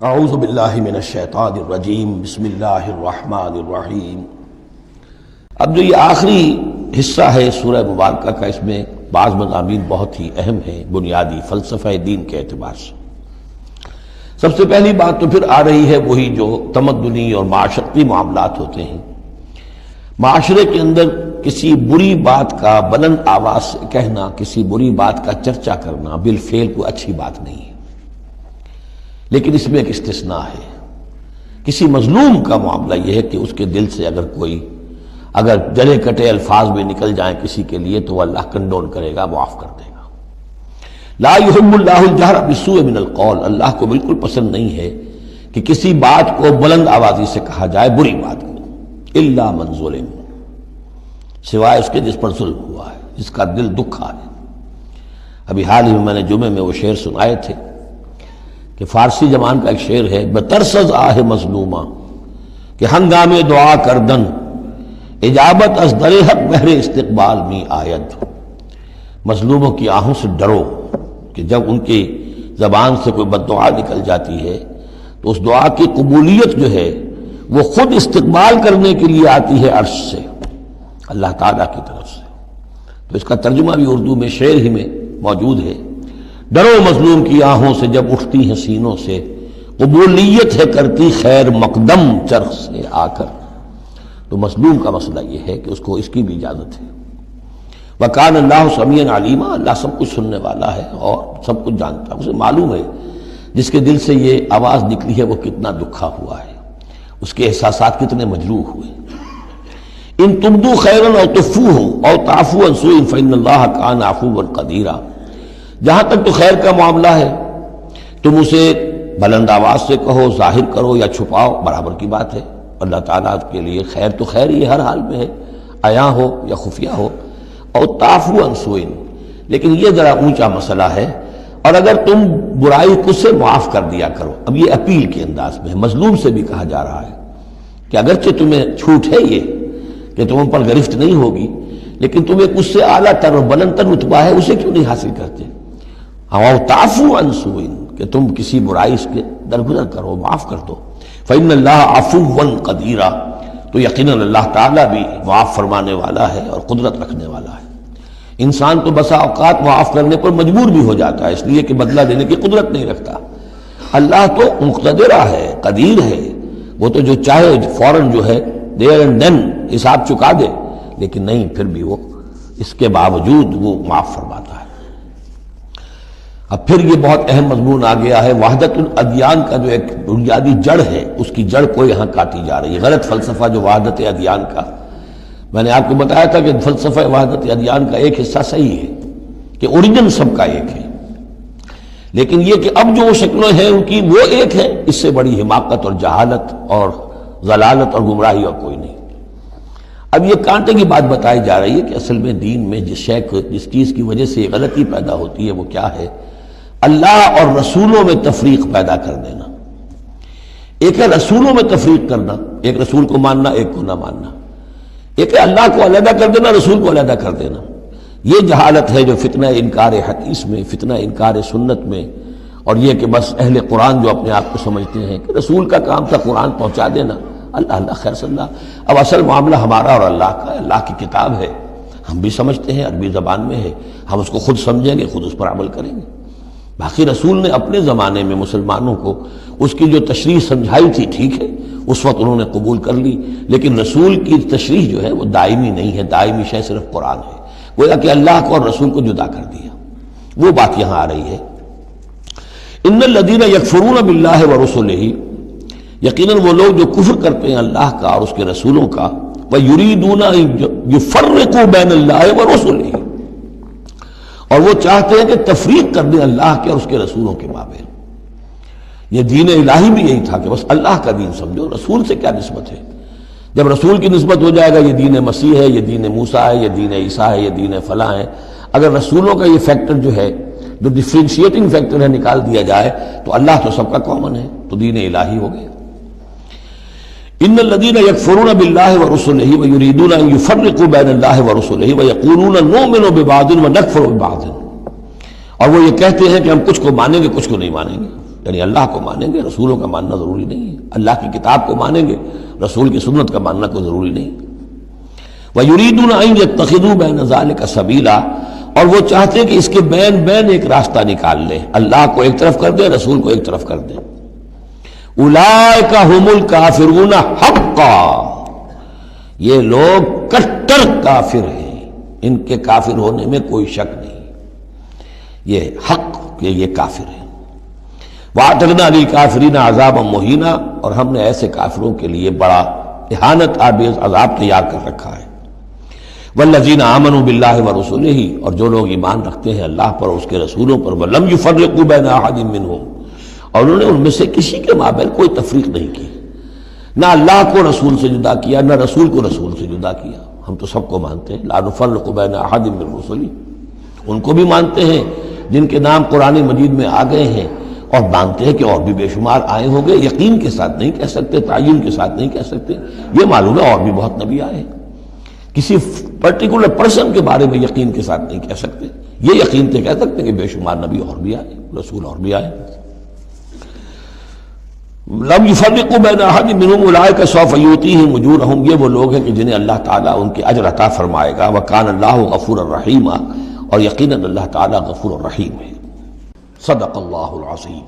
اعوذ باللہ من الشیطان الرجیم بسم اللہ الرحمن الرحیم۔ اب جو یہ آخری حصہ ہے سورہ مبارکہ کا، اس میں بعض مضامین بہت ہی اہم ہیں بنیادی فلسفہ دین کے اعتبار سے۔ سب سے پہلی بات تو پھر آ رہی ہے وہی جو تمدنی اور معاشرتی معاملات ہوتے ہیں۔ معاشرے کے اندر کسی بری بات کا بلند آواز سے کہنا، کسی بری بات کا چرچا کرنا بالفعل کوئی اچھی بات نہیں ہے، لیکن اس میں ایک استثناء ہے۔ کسی مظلوم کا معاملہ یہ ہے کہ اس کے دل سے اگر جلے کٹے الفاظ بھی نکل جائیں کسی کے لیے تو وہ اللہ کنڈون کرے گا، معاف کر دے گا۔ لا يحب اللہ الجہر بالسوء من القول، اللہ کو بالکل پسند نہیں ہے کہ کسی بات کو بلند آوازی سے کہا جائے، بری بات کو، الا من ظلم، سوائے اس کے جس پر ظلم ہوا ہے، جس کا دل دکھا ہے۔ ابھی حال ہی میں نے جمعے میں وہ شعر سنائے تھے کہ فارسی زبان کا ایک شعر ہے، بترسز آہ مظلومہ کہ ہنگام دعا کردن، اجابت از در حق بہر استقبال می آید۔ مظلوموں کی آہوں سے ڈرو کہ جب ان کی زبان سے کوئی بد دعا نکل جاتی ہے تو اس دعا کی قبولیت جو ہے وہ خود استقبال کرنے کے لیے آتی ہے عرش سے، اللہ تعالیٰ کی طرف سے۔ تو اس کا ترجمہ بھی اردو میں شعر ہی میں موجود ہے، ڈرو مظلوم کی آہوں سے جب اٹھتی ہیں سینوں سے، قبولیت ہے کرتی خیر مقدم چرخ سے آ کر۔ تو مظلوم کا مسئلہ یہ ہے کہ اس کو اس کی بھی اجازت ہے۔ وَكَانَ اللَّهُ سَمِيعًا عَلِيمًا، اللہ سب کچھ سننے والا ہے اور سب کچھ جانتا ہے، اسے معلوم ہے جس کے دل سے یہ آواز نکلی ہے وہ کتنا دکھا ہوا ہے، اس کے احساسات کتنے مجروح ہوئے۔ ان تبدوا خیرا او تخفوہ او تعفوا عن سوء فإن اللہ کان عفوا قدیرا، جہاں تک تو خیر کا معاملہ ہے تم اسے بلند آواز سے کہو، ظاہر کرو یا چھپاؤ، برابر کی بات ہے۔ اللہ تعالیٰ کے لیے خیر تو خیر ہی ہر حال میں ہے، عیاں ہو یا خفیہ ہو۔ اور تعفو عن سوء، لیکن یہ ذرا اونچا مسئلہ ہے، اور اگر تم برائی کو سے معاف کر دیا کرو۔ اب یہ اپیل کے انداز میں ہے، مظلوم سے بھی کہا جا رہا ہے کہ اگرچہ تمہیں چھوٹ ہے یہ کہ تم ان پر گرفت نہیں ہوگی، لیکن تم ایک اس سے اعلیٰ تر اور بلند تر رتبہ ہے، اسے کیوں نہیں حاصل کرتے؟ اور تعفو عن سوء، کہ تم کسی برائی سے درگزر کرو، معاف کر دو۔ فإن اللہ عفوا قدیرا، تو یقیناً اللہ تعالیٰ بھی معاف فرمانے والا ہے اور قدرت رکھنے والا ہے۔ انسان تو بسا اوقات معاف کرنے پر مجبور بھی ہو جاتا ہے، اس لیے کہ بدلہ دینے کی قدرت نہیں رکھتا۔ اللہ تو مقتدرہ ہے، قدیر ہے، وہ تو جو چاہے فوراً جو ہے دیر اینڈ دین حساب چکا دے، لیکن نہیں، پھر بھی وہ اس کے باوجود وہ معاف فرماتا ہے۔ اب پھر یہ بہت اہم مضمون آ گیا ہے، وحدت الادیان کا جو ایک بنیادی جڑ ہے، اس کی جڑ کو یہاں کاٹی جا رہی ہے۔ غلط فلسفہ جو وحدت ادیان کا، میں نے آپ کو بتایا تھا کہ فلسفہ وحدت ادیان کا ایک حصہ صحیح ہے کہ اوریجن سب کا ایک ہے، لیکن یہ کہ اب جو وہ شکلیں ہیں ان کی وہ ایک ہے، اس سے بڑی حماقت اور جہالت اور ضلالت اور گمراہی اور کوئی نہیں۔ اب یہ کانٹے کی بات بتائی جا رہی ہے کہ اصل میں دین میں جس چیز کی وجہ سے یہ غلطی پیدا ہوتی ہے وہ کیا ہے؟ اللہ اور رسولوں میں تفریق پیدا کر دینا۔ ایک ہے رسولوں میں تفریق کرنا، ایک رسول کو ماننا ایک کو نہ ماننا، ایک ہے اللہ کو علیحدہ کر دینا، رسول کو علیحدہ کر دینا۔ یہ جہالت ہے جو فتنہ انکار حدیث میں، فتنہ انکار سنت میں، اور یہ کہ بس اہل قرآن جو اپنے آپ کو سمجھتے ہیں کہ رسول کا کام تھا قرآن پہنچا دینا، اللہ خیر صلی اللہ۔ اب اصل معاملہ ہمارا اور اللہ کا ہے، اللہ کی کتاب ہے، ہم بھی سمجھتے ہیں، عربی زبان میں ہے، ہم اس کو خود سمجھیں گے، خود اس پر عمل کریں گے۔ باقی رسول نے اپنے زمانے میں مسلمانوں کو اس کی جو تشریح سمجھائی تھی، ٹھیک ہے، اس وقت انہوں نے قبول کر لی، لیکن رسول کی تشریح جو ہے وہ دائمی نہیں ہے، دائمی شے صرف قرآن ہے، گویا کہ اللہ کو اور رسول کو جدا کر دیا۔ وہ بات یہاں آ رہی ہے، ان الذین یکفرون باللہ ورسلہ، یقیناً وہ لوگ جو کفر کرتے ہیں اللہ کا اور اس کے رسولوں کا، وَيُرِيدُونَ أَن يُفَرِّقُوا بَيْنَ اللَّهِ وَرُسُلِهِ، اور وہ چاہتے ہیں کہ تفریق کر دیں اللہ کے اور اس کے رسولوں کے مابین۔ یہ دین الہی بھی یہی تھا کہ بس اللہ کا دین سمجھو، رسول سے کیا نسبت ہے؟ جب رسول کی نسبت ہو جائے گا یہ دین مسیح ہے، یہ دین موسیٰ ہے، یہ دین عیسیٰ ہے، یہ دین فلاں ہے، اگر رسولوں کا یہ فیکٹر جو ہے، جو ڈفرینشیٹنگ فیکٹر ہے، نکال دیا جائے تو اللہ تو سب کا کامن ہے، تو دین الہی ہو گیا۔ ان الذین یکفرون باللہ ورسلہ ویریدون ان یفرقوا بین اللہ ورسلہ ویقولون نؤمن ببعض ونکفر ببعض، اور وہ یہ کہتے ہیں کہ ہم کچھ کو مانیں گے کچھ کو نہیں مانیں گے، یعنی اللہ کو مانیں گے، رسولوں کا ماننا ضروری نہیں ہے، اللہ کی کتاب کو مانیں گے، رسول کی سنت کا ماننا کوئی ضروری نہیں۔ وَيُرِيدُونَ أَن يَتَّخِذُوا بَيْنَ ذَلِكَ سَبِيلًا، اور وہ چاہتے ہیں کہ اس کے بین ایک راستہ نکال لیں، اللہ کو ایک طرف کر دیں، رسول کو ایک طرف کر دیں۔ اولئک ھم الکافرون حقا، یہ لوگ کٹر کافر ہیں، ان کے کافر ہونے میں کوئی شک نہیں، یہ حق کہ یہ کافر ہیں۔ وَأَعْتَدْنَا لِلْكَافِرِينَ عَذَابًا مُهِينًا، اور ہم نے ایسے کافروں کے لیے بڑا اہانت آمیز عذاب تیار کر رکھا ہے۔ وَالَّذِينَ آمَنُوا بِاللَّهِ وَرُسُلِهِ، اور جو لوگ ایمان رکھتے ہیں اللہ پر اور اس کے رسولوں پر، وَلَمْ يُفَرِّقُوا بَيْنَ أَحَدٍ مِّنْهُمْ، اور انہوں نے ان میں سے کسی کے مابین کوئی تفریق نہیں کی، نہ اللہ کو رسول سے جدا کیا نہ رسول کو رسول سے جدا کیا۔ ہم تو سب کو مانتے ہیں، لا نفرق بین احد من رسلی، ان کو بھی مانتے ہیں جن کے نام قرآن مجید میں آ گئے ہیں، اور مانتے ہیں کہ اور بھی بے شمار آئے ہوں گے، یقین کے ساتھ نہیں کہہ سکتے، تعین کے ساتھ نہیں کہہ سکتے، یہ معلوم ہے اور بھی بہت نبی آئے، کسی پرٹیکولر پرسن کے بارے میں یقین کے ساتھ نہیں کہہ سکتے، یہ یقین سے کہہ سکتے کہ بے شمار نبی اور بھی آئے، رسول اور بھی آئے۔ لم يفرقوا بین احد منهم اولئک سوف یؤتیہم اجورہم، یہ وہ لوگ ہیں کہ جنہیں اللہ تعالیٰ ان کے اجر عطا فرمائے گا، وکان اللہ غفورا رحیما، اور یقیناً اللہ تعالیٰ غفور الرحیم ہے۔ صدق اللہ العظیم۔